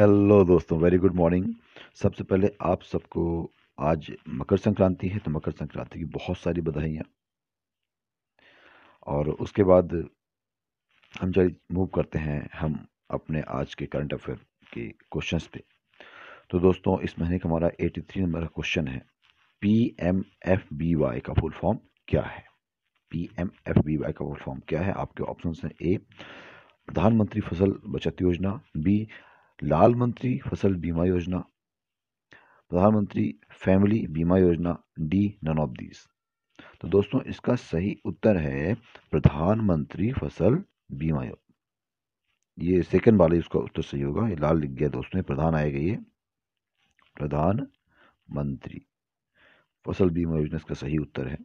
Hello दोस्तों, very good morning. सबसे पहले आप सबको आज मकर संक्रांति है, तो मकर संक्रांति की बहुत सारी बधाइयाँ। और उसके बाद हम चल मूव करते हैं हम अपने आज के करंट अफेयर के क्वेश्चंस पे। तो दोस्तों, इस महीने का हमारा 83 नंबर का क्वेश्चन है, PMFBY का फुल फॉर्म क्या है? PMFBY का फुल फॉर्म क्या है? आपके ऑप्शंस हैं: ए, प्रधानमंत्री फसल बचत योजना; बी, लाल मंत्री फसल बीमा योजना; प्रधानमंत्री फैमिली बीमा योजना; डी, नन ऑफ दीज। तो दोस्तों, इसका सही उत्तर है प्रधानमंत्री फसल बीमा योजना। ये सेकंड वाले उसका उत्तर सही होगा। ये लाल लिख गया दोस्तों, प्रधान आएगा, ये प्रधानमंत्री फसल बीमा योजना इसका सही उत्तर है।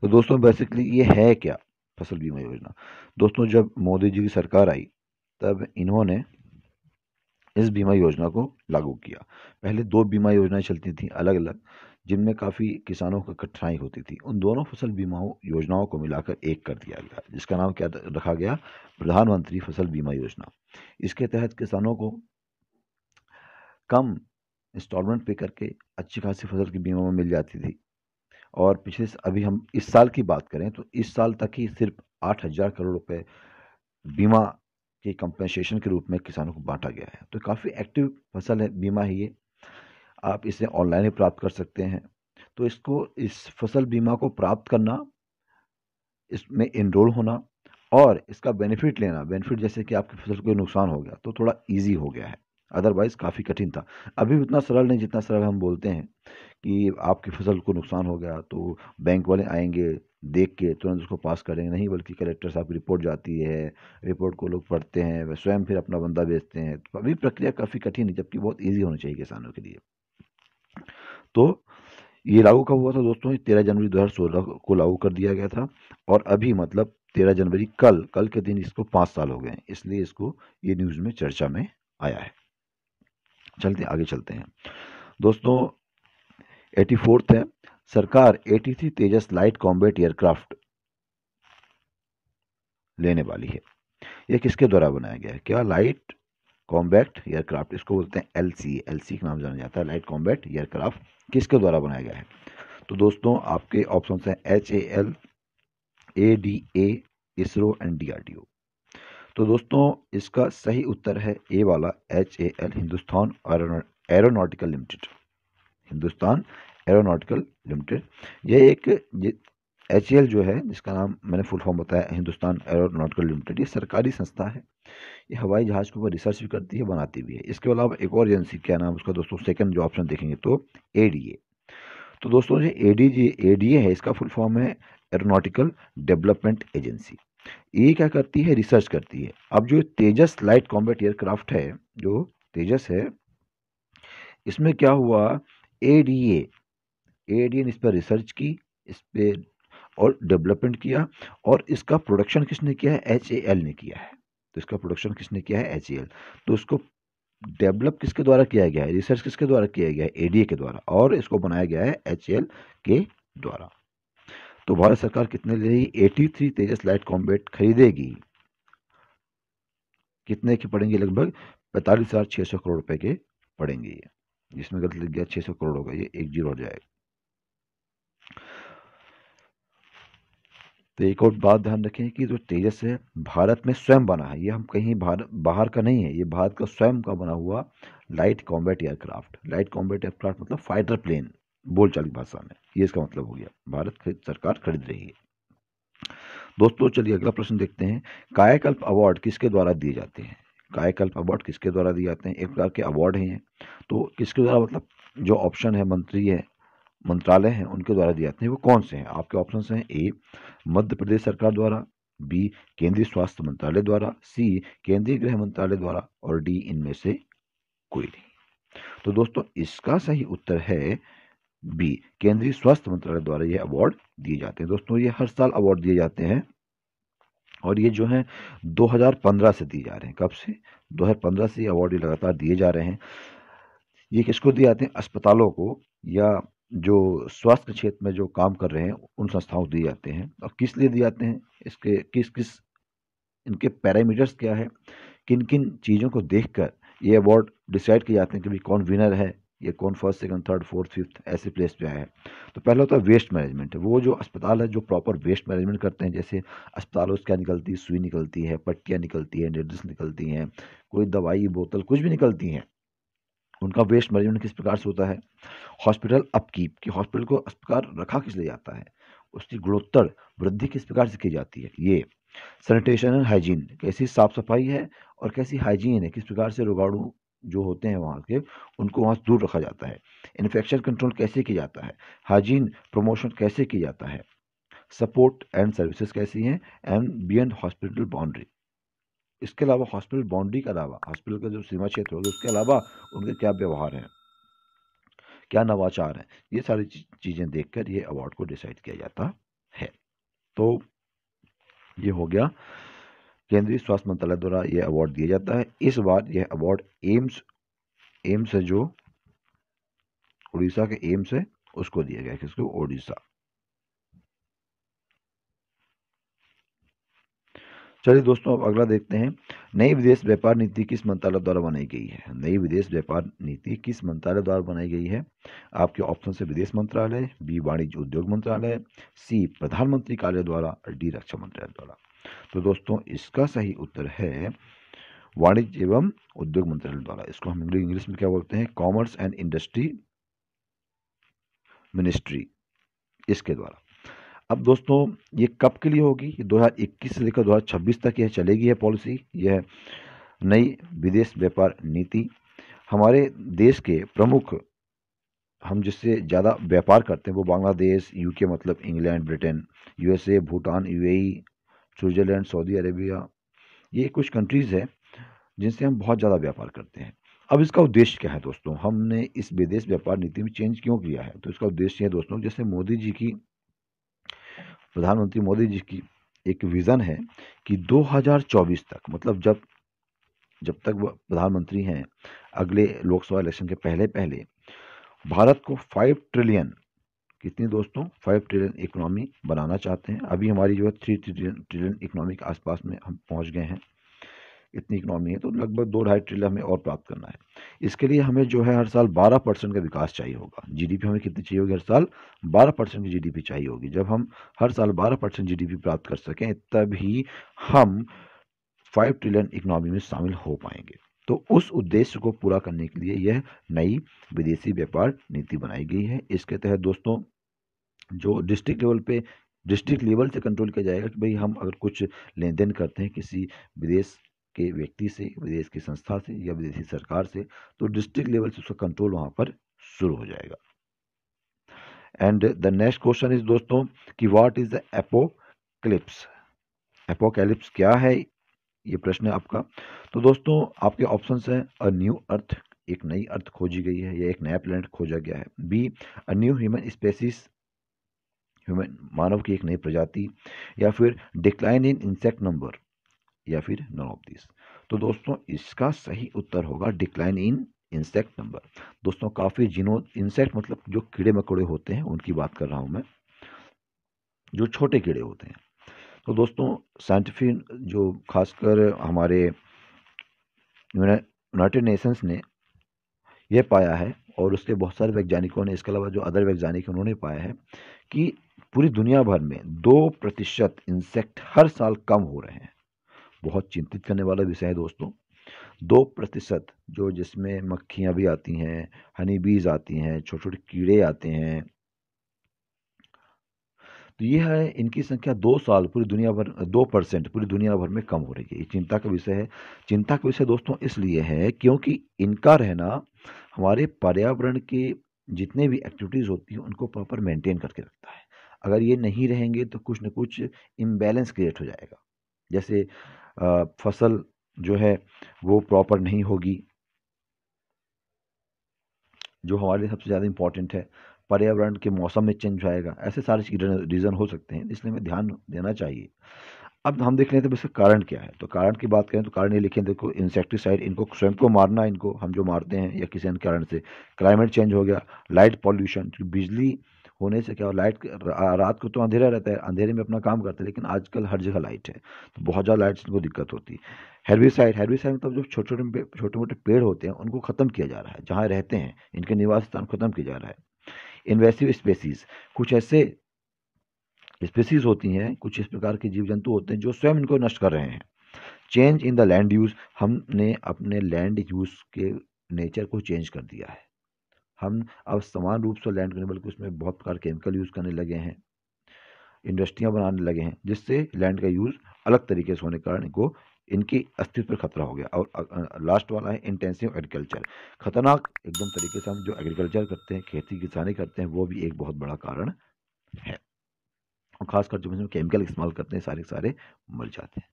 तो दोस्तों, बेसिकली ये है क्या फसल बीमा योजना? दोस्तों, जब मोदी जी की सरकार आई तब इन्होंने इस बीमा योजना को लागू किया। पहले दो बीमा योजनाएं चलती थी अलग अलग, जिनमें काफ़ी किसानों को कठिनाई होती थी। उन दोनों फसल बीमा योजनाओं को मिलाकर एक कर दिया गया, जिसका नाम क्या रखा गया? प्रधानमंत्री फसल बीमा योजना। इसके तहत किसानों को कम इंस्टॉलमेंट पे करके अच्छी खासी फसल की बीमा में मिल जाती थी। और अभी हम इस साल की बात करें तो इस साल तक ही सिर्फ 8,000 करोड़ रुपए बीमा के कंपनसेशन के रूप में किसानों को बांटा गया है। तो काफ़ी एक्टिव फसल है बीमा है ये। आप इसे ऑनलाइन ही प्राप्त कर सकते हैं। तो इस फसल बीमा को प्राप्त करना, इसमें एनरोल होना और इसका बेनिफिट लेना, बेनिफिट जैसे कि आपकी फसल को कोई नुकसान हो गया तो थोड़ा इजी हो गया है, अदरवाइज काफ़ी कठिन था। अभी भी उतना सरल नहीं जितना सरल हम बोलते हैं कि आपकी फसल को नुकसान हो गया तो बैंक वाले आएंगे, देख के तुरंत उसको पास करेंगे, नहीं, बल्कि कलेक्टर साहब की रिपोर्ट जाती है, रिपोर्ट को लोग पढ़ते हैं, वे स्वयं फिर अपना बंदा भेजते हैं। तो अभी प्रक्रिया काफ़ी कठिन है, जबकि बहुत ईजी होनी चाहिए किसानों के लिए। तो ये लागू कब हुआ था दोस्तों? 13 जनवरी 2016 को लागू कर दिया गया था। और अभी मतलब 13 जनवरी कल के दिन इसको 5 साल हो गए हैं, इसलिए इसको ये न्यूज़ में चर्चा में आया है। आगे चलते हैं दोस्तों। 84th है, सरकार 83 तेजस लाइट कॉम्बैट एयरक्राफ्ट लेने वाली है। यह किसके द्वारा बनाया गया है? क्या लाइट कॉम्बैट एयरक्राफ्ट, इसको बोलते हैं एलसी के नाम जाना जाता है, लाइट कॉम्बैट एयरक्राफ्ट किसके द्वारा बनाया गया है? तो दोस्तों, आपके ऑप्शन हैं HAL, ADA, ISRO and DRDO। तो दोस्तों, इसका सही उत्तर है ए वाला, HAL, Hindustan aeronautical limited. Hindustan aeronautical limited. ये एक HAL जो है, जिसका नाम मैंने फुल फॉर्म बताया, हिंदुस्तान एरोनॉटिकल लिमिटेड, ये सरकारी संस्था है। ये हवाई जहाज के ऊपर रिसर्च भी करती है, बनाती भी है। इसके अलावा एक और एजेंसी, क्या नाम उसका दोस्तों? सेकंड जो ऑप्शन देखेंगे तो ADA। तो दोस्तों, ये ADA है, इसका फुल फॉर्म है एरोनॉटिकल डेवलपमेंट एजेंसी। ये क्या करती है? रिसर्च करती है। अब जो तेजस लाइट कॉम्बैट एयरक्राफ्ट है, जो तेजस है, इसमें क्या हुआ? ADA ने इस पर रिसर्च की, इस पे और डेवलपमेंट किया, और इसका प्रोडक्शन किसने किया है? HAL ने किया है। तो इसका प्रोडक्शन किसने किया है? HAL। तो इसको डेवलप किसके द्वारा किया गया है? रिसर्च किसके द्वारा किया गया है? ADA के द्वारा। और इसको बनाया गया है HAL के द्वारा। तो भारत सरकार कितने ले रही? 83 तेजस लाइट कॉम्बैट खरीदेगी। कितने के पड़ेंगे? लगभग 45,600 करोड़ रुपए के पड़ेंगे ये। जिसमें गलत लग गया 600 करोड़ होगा, ये एक जीरो हो जाएगा। तो एक और बात ध्यान रखें कि जो तेजस है भारत में स्वयं बना है, ये हम कहीं बाहर का नहीं है, ये भारत का स्वयं का बना हुआ light combat aircraft. Light combat aircraft मतलब फाइटर प्लेन, बोलचाल की भाषा में, ये इसका मतलब हो गया। सरकार खरीद रही है। दोस्तों, चलिए अगला प्रश्न देखते हैं। कायाकल्प अवार्ड किसके द्वारा दिए जाते हैं? कायाकल्प अवार्ड किसके द्वारा दिए जाते हैं? एक प्रकार के अवार्ड हैं। तो किसके द्वारा, मतलब जो ऑप्शन है, मंत्री है, मंत्रालय हैं, उनके द्वारा दिए जाते हैं। वो कौन से हैं? आपके ऑप्शन हैं: ए, मध्य प्रदेश सरकार द्वारा; बी, केंद्रीय स्वास्थ्य मंत्रालय द्वारा; सी, केंद्रीय गृह मंत्रालय द्वारा; और डी, इनमें से कोई नहीं। तो दोस्तों, इसका सही उत्तर है बी, केंद्रीय स्वास्थ्य मंत्रालय द्वारा ये अवार्ड दिए जाते हैं। दोस्तों, ये हर साल अवार्ड दिए जाते हैं, और ये जो है 2015 से दिए जा रहे हैं। कब से? 2015 से ये अवार्ड लगातार दिए जा रहे हैं। ये किसको दिए जाते हैं? अस्पतालों को, या जो स्वास्थ्य क्षेत्र में जो काम कर रहे हैं उन संस्थाओं को दिए जाते हैं। और किस लिए दिए जाते हैं? इसके किस किस इनके पैरामीटर्स क्या है? किन किन चीज़ों को देखकर ये अवार्ड डिसाइड किए जाते हैं कि भाई कौन विनर है, ये कौन first second third fourth fifth ऐसे प्लेस पे आया है। तो पहला होता है वेस्ट मैनेजमेंट। वो जो अस्पताल है जो प्रॉपर वेस्ट मैनेजमेंट करते हैं, जैसे अस्पतालों से क्या निकलती है, सुई निकलती है, पट्टियाँ निकलती है, निडल्स निकलती हैं, कोई दवाई बोतल कुछ भी निकलती हैं, उनका वेस्ट मैनेजमेंट किस प्रकार से होता है। हॉस्पिटल अपकीप, कि हॉस्पिटल को अस्पताल रखा किस लिए जाता है, उसकी गुणोत्तर वृद्धि किस प्रकार से की जाती है। ये सैनिटेशन एंड हाइजीन, कैसी साफ सफाई है और कैसी हाइजीन है, किस प्रकार से रोगाणु जो होते हैं वहाँ के उनको वहाँ से दूर रखा जाता है। इन्फेक्शन कंट्रोल कैसे किया जाता है, हाइजीन प्रमोशन कैसे किया जाता है, सपोर्ट एंड सर्विसेज कैसी हैं, एंड बियॉन्ड हॉस्पिटल बाउंड्री। इसके अलावा हॉस्पिटल बाउंड्री के अलावा हॉस्पिटल का जो सीमा क्षेत्र होगा उसके अलावा उनके क्या व्यवहार है, क्या नवाचार है, ये सारी चीज़ें देखकर ये अवार्ड को डिसाइड किया जाता है। तो ये हो गया केंद्रीय स्वास्थ्य मंत्रालय द्वारा यह अवार्ड दिया जाता है। इस बार यह अवार्ड एम्स है, जो उड़ीसा के एम्स है उसको दिया गया है। किसको, उड़ीसा। चलिए दोस्तों अब अगला देखते हैं, नई विदेश व्यापार नीति किस मंत्रालय द्वारा बनाई गई है। नई विदेश व्यापार नीति किस मंत्रालय द्वारा बनाई गई है। आपके ऑप्शन है विदेश मंत्रालय, बी वाणिज्य उद्योग मंत्रालय, सी प्रधानमंत्री कार्यालय द्वारा, डी रक्षा मंत्रालय द्वारा। तो दोस्तों इसका सही उत्तर है वाणिज्य एवं उद्योग मंत्रालय द्वारा। इसको हम इंग्लिश में क्या बोलते हैं, कॉमर्स एंड इंडस्ट्री मिनिस्ट्री, इसके द्वारा। अब दोस्तों ये कब के लिए होगी, ये 2021 से लेकर 2026 तक यह चलेगी है पॉलिसी। यह नई विदेश व्यापार नीति हमारे देश के प्रमुख, हम जिससे ज़्यादा व्यापार करते हैं वो बांग्लादेश, यूके मतलब England, Britain, USA, Bhutan, UAE, Switzerland, Saudi Arabia, ये कुछ कंट्रीज़ है जिनसे हम बहुत ज़्यादा व्यापार करते हैं। अब इसका उद्देश्य क्या है दोस्तों, हमने इस विदेश व्यापार नीति में चेंज क्यों किया है। तो इसका उद्देश्य है दोस्तों, जैसे प्रधानमंत्री मोदी जी की एक विज़न है कि 2024 तक, मतलब जब तक वो प्रधानमंत्री हैं, अगले लोकसभा इलेक्शन के पहले पहले भारत को 5 ट्रिलियन, कितनी दोस्तों, 5 ट्रिलियन इकोनॉमी बनाना चाहते हैं। अभी हमारी जो है 3 ट्रिलियन इकोनॉमी के आसपास में हम पहुंच गए हैं, इतनी इकोनॉमी है। तो लगभग 2-2.5 ट्रिलियन हमें और प्राप्त करना है। इसके लिए हमें जो है हर साल 12% का विकास चाहिए होगा। जीडीपी हमें कितनी चाहिए होगी, हर साल 12% की जीडीपी चाहिए होगी। जब हम हर साल 12% जीडीपी प्राप्त कर सकें तभी हम 5 ट्रिलियन इकोनॉमी में शामिल हो पाएंगे। तो उस उद्देश्य को पूरा करने के लिए यह नई विदेशी व्यापार नीति बनाई गई है। इसके तहत दोस्तों जो डिस्ट्रिक्ट लेवल से कंट्रोल किया जाएगा कि भाई हम अगर कुछ लेन देन करते हैं किसी विदेश के व्यक्ति से, विदेश की संस्था से या विदेशी सरकार से, तो डिस्ट्रिक्ट लेवल से उसका कंट्रोल वहाँ पर शुरू हो जाएगा। And the next question is दोस्तों कि what is the apocalypse. Apocalypse क्या है, ये प्रश्न है आपका। तो दोस्तों आपके ऑप्शंस हैं, अ न्यू अर्थ, एक नई अर्थ खोजी गई है या एक नया प्लेनेट खोजा गया है। Be, a new human species, human मानव की एक नई प्रजाति, या फिर डिक्लाइन इन इंसेक्ट नंबर, या फिर नन ऑफ दिस। तो दोस्तों इसका सही उत्तर होगा डिक्लाइन इन इंसेक्ट नंबर। दोस्तों काफ़ी इंसेक्ट मतलब जो कीड़े मकोड़े होते हैं उनकी बात कर रहा हूँ मैं, जो छोटे कीड़े होते हैं। तो दोस्तों साइंटिफिक जो खासकर हमारे यूनाइटेड नेशंस ने यह पाया है, और उसके बहुत सारे वैज्ञानिकों ने, इसके अलावा जो अदर वैज्ञानिक उन्होंने पाया है कि पूरी दुनिया भर में 2% इंसेक्ट हर साल कम हो रहे हैं। बहुत चिंतित करने वाला विषय है दोस्तों। 2% जो, जिसमें मक्खियाँ भी आती हैं, हनी बीज आती हैं, छोटे छोटे कीड़े आते हैं, तो ये है इनकी संख्या 2 साल पूरी दुनिया भर 2% पूरी दुनिया भर में कम हो रही है। ये चिंता का विषय है। चिंता का विषय दोस्तों इसलिए है क्योंकि इनका रहना हमारे पर्यावरण के जितने भी एक्टिविटीज़ होती हैं उनको प्रॉपर मेंटेन करके रखता है। अगर ये नहीं रहेंगे तो कुछ न कुछ इम्बैलेंस क्रिएट हो जाएगा। जैसे फसल जो है वो प्रॉपर नहीं होगी, जो हमारे लिए सबसे ज़्यादा इंपॉर्टेंट है। पर्यावरण के मौसम में चेंज आएगा, ऐसे सारे रीज़न हो सकते हैं, इसलिए हमें ध्यान देना चाहिए। अब हम देख लेते हैं इसका कारण क्या है। तो कारण की बात करें तो कारण ये लिखें, देखो इंसेक्टिसाइड, इनको स्वयं को मारना, इनको हम जो मारते हैं या किसी अन्य कारण से। क्लाइमेट चेंज हो गया, लाइट पॉल्यूशन, बिजली होने से क्या हो, लाइट रात को तो अंधेरा रहता है, अंधेरे में अपना काम करते हैं, लेकिन आजकल हर जगह लाइट है तो बहुत ज़्यादा लाइट से इनको दिक्कत होती है। हेर्बिसाइड मतलब जो छोटे मोटे पेड़ होते हैं उनको ख़त्म किया जा रहा है, जहाँ रहते हैं इनके निवास स्थान ख़त्म किया जा रहा है। इन्वेसिव स्पेसीज, कुछ ऐसे स्पेसीज होती हैं, कुछ इस प्रकार के जीव जंतु होते हैं जो स्वयं इनको नष्ट कर रहे हैं। Change in the land use, हमने अपने लैंड यूज़ के नेचर को चेंज कर दिया है। हम अब समान रूप से लैंड करने, बल्कि उसमें बहुत प्रकार केमिकल यूज़ करने लगे हैं, इंडस्ट्रियाँ बनाने लगे हैं, जिससे लैंड का यूज़ अलग तरीके से होने के कारण इनको इनकी अस्तित्व पर खतरा हो गया। और लास्ट वाला है इंटेंसिव एग्रीकल्चर, खतरनाक एकदम तरीके से हम जो एग्रीकल्चर करते हैं, खेती किसानी करते हैं, वो भी एक बहुत बड़ा कारण है। और खासकर जो हम केमिकल इस्तेमाल करते हैं सारे मर जाते हैं।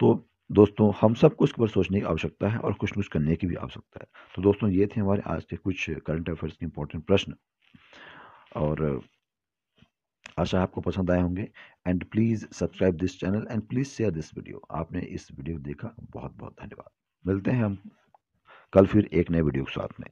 तो दोस्तों हम सबको इसके ऊपर सोचने की आवश्यकता है और कुछ करने की भी आवश्यकता है। तो दोस्तों ये थे हमारे आज के कुछ करंट अफेयर्स के इंपॉर्टेंट प्रश्न, और आशा है आपको पसंद आए होंगे। And please subscribe this channel and please share this video. आपने इस वीडियो को देखा, बहुत बहुत धन्यवाद। मिलते हैं हम कल फिर एक नए वीडियो के साथ में।